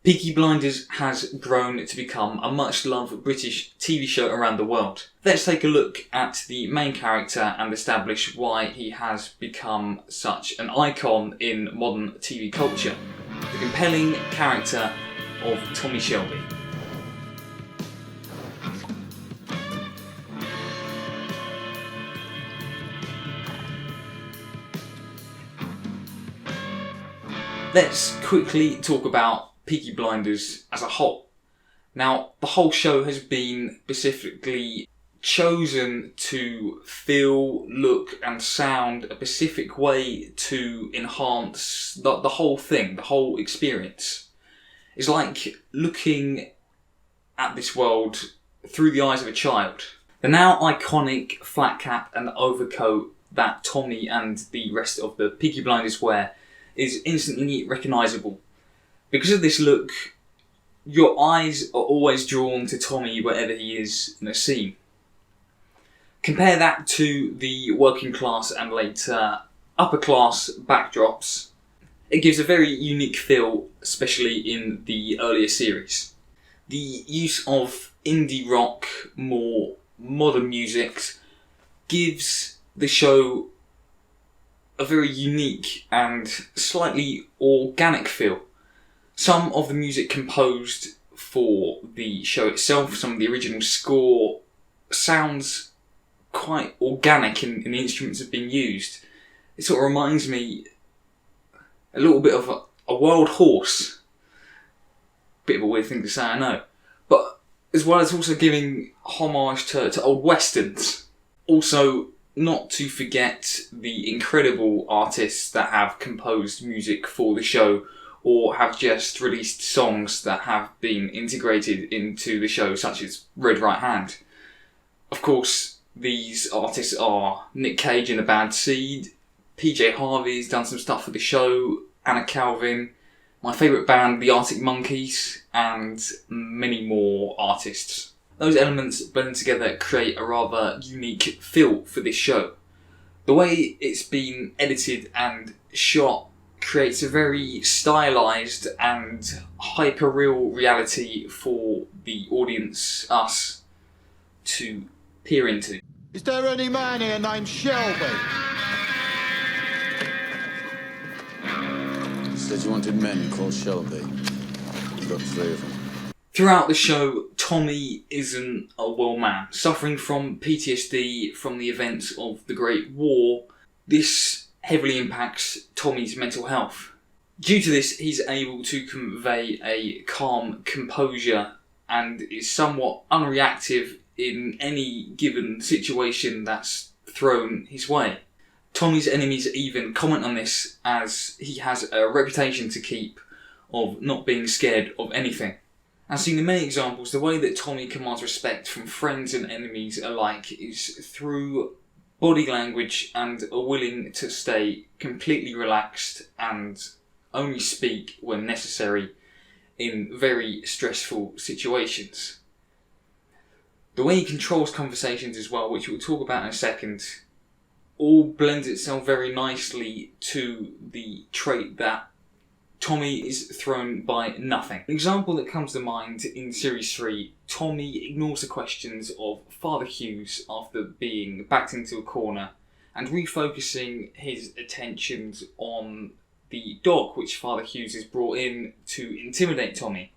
Peaky Blinders has grown to become a much-loved British TV show around the world. Let's take a look at the main character and establish why he has become such an icon in modern TV culture. The compelling character of Tommy Shelby. Let's quickly talk about Peaky Blinders as a whole. Now, the whole show has been specifically chosen to feel, look and sound a specific way to enhance the whole thing, the whole experience. It's like looking at this world through the eyes of a child. The now iconic flat cap and overcoat that Tommy and the rest of the Peaky Blinders wear is instantly recognisable. Because of this look, your eyes are always drawn to Tommy wherever he is in a scene. Compare that to the working class and later upper class backdrops. It gives a very unique feel, especially in the earlier series. The use of indie rock, more modern music, gives the show a very unique and slightly organic feel. Some of the music composed for the show itself, some of the original score, sounds quite organic in the instruments that are being used. It sort of reminds me a little bit of a wild horse. Bit of a weird thing to say, I know. But as well as also giving homage to old westerns. Also, not to forget the incredible artists that have composed music for the show or have just released songs that have been integrated into the show, such as Red Right Hand. Of course, these artists are Nick Cage and the band Seed, PJ Harvey's done some stuff for the show, Anna Calvin, my favourite band, the Arctic Monkeys, and many more artists. Those elements blend together create a rather unique feel for this show. The way it's been edited and shot creates a very stylised and hyper-real reality for the audience, us, to peer into. Is there any man here named Shelby? You said you wanted men called Shelby. You've got 3 of them. Throughout the show, Tommy isn't a well man. Suffering from PTSD from the events of the Great War, this heavily impacts Tommy's mental health. Due to this, he's able to convey a calm composure and is somewhat unreactive in any given situation that's thrown his way. Tommy's enemies even comment on this, as he has a reputation to keep of not being scared of anything. As seen in many examples, the way that Tommy commands respect from friends and enemies alike is through body language and are willing to stay completely relaxed and only speak when necessary in very stressful situations. The way he controls conversations as well, which we'll talk about in a second, all blends itself very nicely to the trait that Tommy is thrown by nothing. An example that comes to mind in Series 3, Tommy ignores the questions of Father Hughes after being backed into a corner and refocusing his attentions on the dog which Father Hughes has brought in to intimidate Tommy.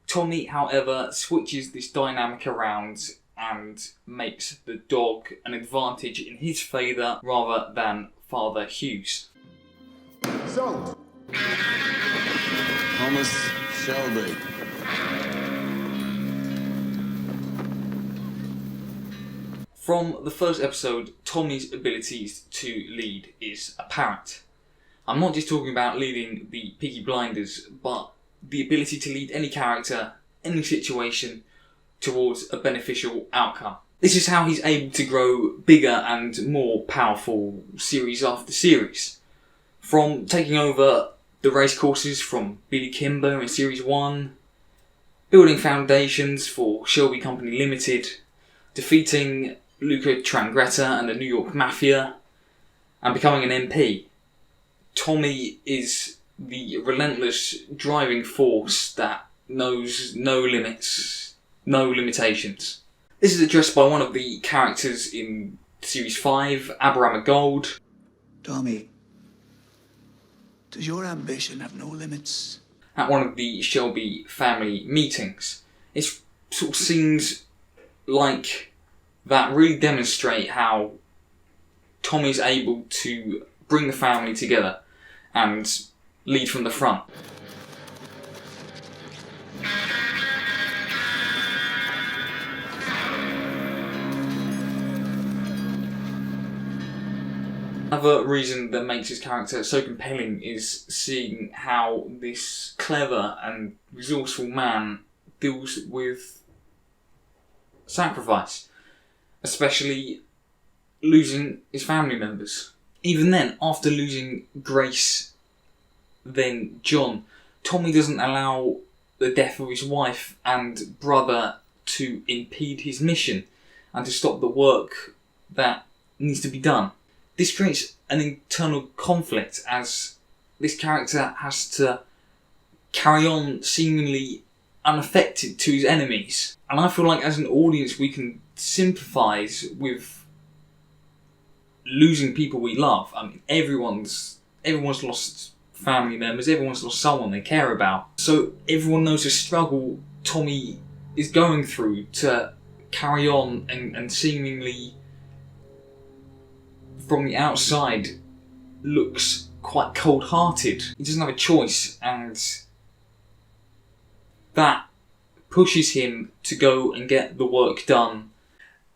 Tommy, however, switches this dynamic around and makes the dog an advantage in his favour rather than Father Hughes. So, Thomas Shelby. From the first episode, Tommy's abilities to lead is apparent. I'm not just talking about leading the Peaky Blinders, but the ability to lead any character, any situation, towards a beneficial outcome. This is how he's able to grow bigger and more powerful series after series. From taking over the racecourses from Billy Kimber in Series 1, building foundations for Shelby Company Limited, defeating Luca Trangretta and the New York Mafia, and becoming an MP. Tommy is the relentless driving force that knows no limits, no limitations. This is addressed by one of the characters in Series 5, Abraham Gold. Tommy, does your ambition have no limits? At one of the Shelby family meetings. It's sort of scenes like that really demonstrate how Tommy's able to bring the family together and lead from the front. Another reason that makes his character so compelling is seeing how this clever and resourceful man deals with sacrifice, especially losing his family members. Even then, after losing Grace, then John, Tommy doesn't allow the death of his wife and brother to impede his mission and to stop the work that needs to be done. This creates an internal conflict as this character has to carry on seemingly unaffected to his enemies. And I feel like as an audience we can sympathise with losing people we love. I mean, everyone's lost family members, everyone's lost someone they care about. So everyone knows the struggle Tommy is going through to carry on and seemingly from the outside looks quite cold-hearted. He doesn't have a choice, and that pushes him to go and get the work done.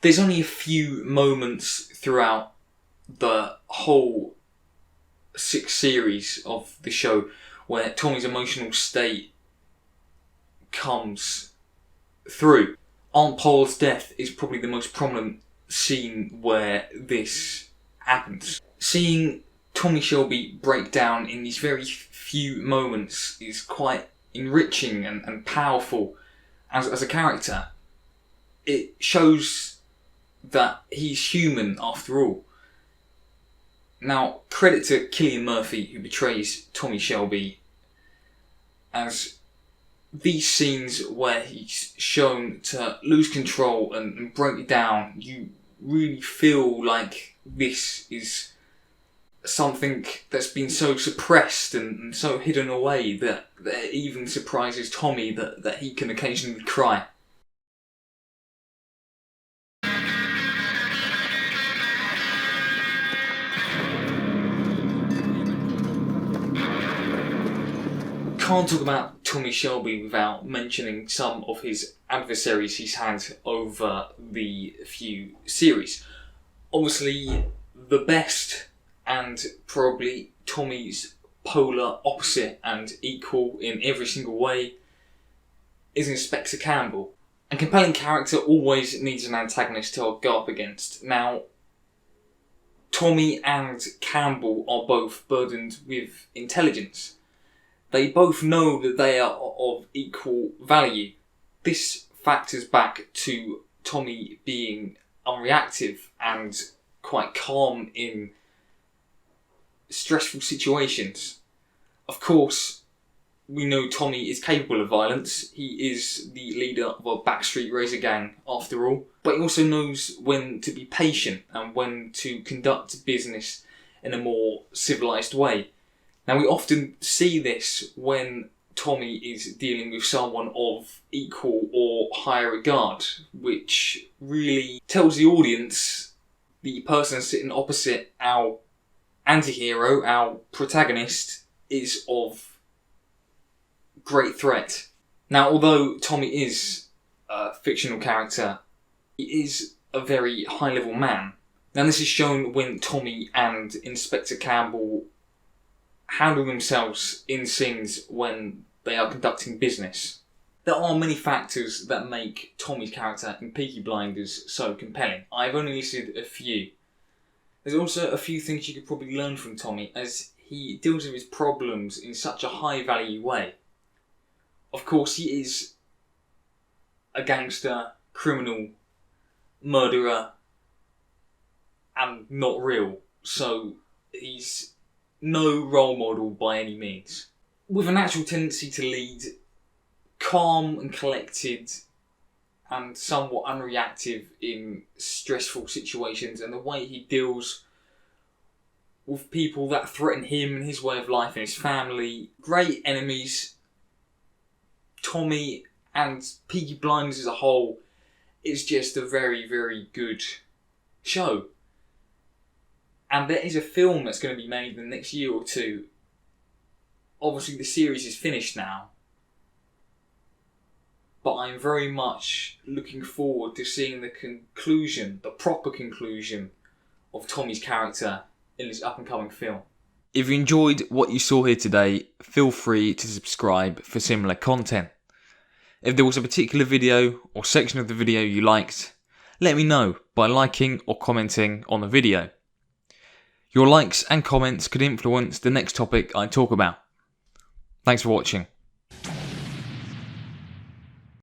There's only a few moments throughout the whole 6 series of the show where Tommy's emotional state comes through. Aunt Paul's death is probably the most prominent scene where this happens. Seeing Tommy Shelby break down in these very few moments is quite enriching and powerful as a character. It shows that he's human after all. Now, credit to Cillian Murphy, who portrays Tommy Shelby, as these scenes where he's shown to lose control and break down, you really feel like this is something that's been so suppressed and so hidden away that it even surprises Tommy that he can occasionally cry. Can't talk about Tommy Shelby without mentioning some of his adversaries he's had over the few series. Obviously, the best and probably Tommy's polar opposite and equal in every single way is Inspector Campbell. A compelling character always needs an antagonist to go up against. Now, Tommy and Campbell are both burdened with intelligence. They both know that they are of equal value. This factors back to Tommy being unreactive and quite calm in stressful situations. Of course, we know Tommy is capable of violence. He is the leader of a backstreet razor gang after all. But he also knows when to be patient and when to conduct business in a more civilised way. Now, we often see this when Tommy is dealing with someone of equal or higher regard, which really tells the audience the person sitting opposite our anti-hero, our protagonist, is of great threat. Now, although Tommy is a fictional character, he is a very high-level man. Now, this is shown when Tommy and Inspector Campbell handle themselves in scenes when they are conducting business. There are many factors that make Tommy's character in Peaky Blinders so compelling. I've only listed a few. There's also a few things you could probably learn from Tommy, as he deals with his problems in such a high-value way. Of course, he is a gangster, criminal, murderer, and not real, so he's no role model by any means. with a natural tendency to lead, calm and collected and somewhat unreactive in stressful situations, and the way he deals with people that threaten him and his way of life and his family. Great enemies. Tommy and Peaky Blinders as a whole is just a very, very good show. And there is a film that's going to be made in the next year or two. Obviously the series is finished now, but I'm very much looking forward to seeing the conclusion, the proper conclusion of Tommy's character in this up and coming film. If you enjoyed what you saw here today, feel free to subscribe for similar content. If there was a particular video or section of the video you liked, let me know by liking or commenting on the video. Your likes and comments could influence the next topic I talk about. Thanks for watching.